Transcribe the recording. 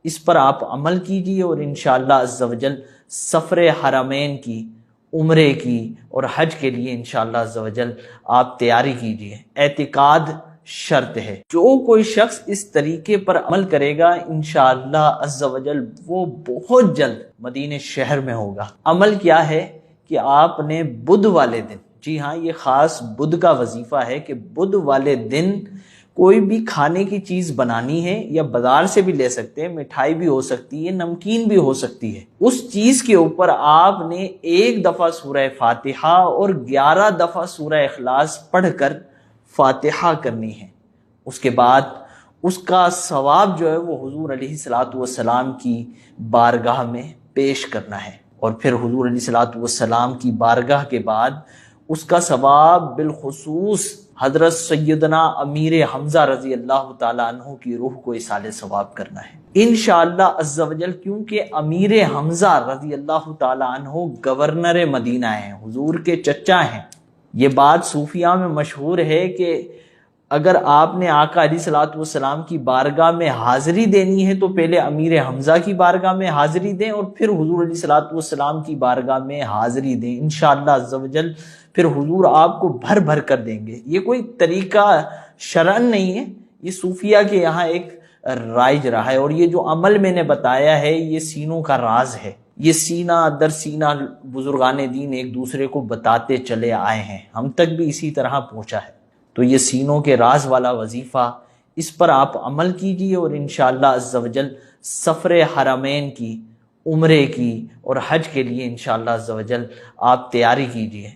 اس پر آپ عمل کیجیے اور انشاءاللہ عز و جل سفر حرمین کی، عمرے کی اور حج کے لیے انشاءاللہ عز و جل آپ تیاری کیجیے۔ اعتقاد شرط ہے، جو کوئی شخص اس طریقے پر عمل کرے گا انشاءاللہ عز و جل وہ بہت جلد مدینہ شہر میں ہوگا۔ عمل کیا ہے کہ آپ نے بدھ والے دن، جی ہاں یہ خاص بدھ کا وظیفہ ہے کہ بدھ والے دن کوئی بھی کھانے کی چیز بنانی ہے، یا بازار سے بھی لے سکتے ہیں، مٹھائی بھی ہو سکتی ہے، نمکین بھی ہو سکتی ہے، اس چیز کے اوپر آپ نے 1 دفعہ سورہ فاتحہ اور 11 دفعہ سورہ اخلاص پڑھ کر فاتحہ کرنی ہے۔ اس کے بعد اس کا ثواب جو ہے وہ حضور علیہ الصلوۃ والسلام کی بارگاہ میں پیش کرنا ہے، اور پھر حضور علیہ الصلوۃ والسلام کی بارگاہ کے بعد اس کا ثواب بالخصوص حضرت سیدنا امیر حمزہ رضی اللہ تعالیٰ عنہ کی روح کو ایصال ثواب کرنا ہے انشاءاللہ عز و جل، کیونکہ امیر حمزہ رضی اللہ تعالیٰ عنہ گورنر مدینہ ہیں، حضور کے چچا ہیں۔ یہ بات صوفیہ میں مشہور ہے کہ اگر آپ نے آقا علیہ الصلوۃ والسلام کی بارگاہ میں حاضری دینی ہے تو پہلے امیر حمزہ کی بارگاہ میں حاضری دیں اور پھر حضور علیہ الصلوۃ والسلام کی بارگاہ میں حاضری دیں، انشاءاللہ عز و جل پھر حضور آپ کو بھر بھر کر دیں گے۔ یہ کوئی طریقہ شرعن نہیں ہے، یہ صوفیہ کے یہاں ایک رائج رہا ہے، اور یہ جو عمل میں نے بتایا ہے یہ سینوں کا راز ہے، یہ سینہ در سینہ بزرگان دین ایک دوسرے کو بتاتے چلے آئے ہیں، ہم تک بھی اسی طرح پہنچا ہے۔ تو یہ سینوں کے راز والا وظیفہ، اس پر آپ عمل کیجیے اور انشاءاللہ عز و جل سفر حرمین کی، عمرے کی اور حج کے لیے انشاءاللہ عز و جل آپ تیاری کیجیے۔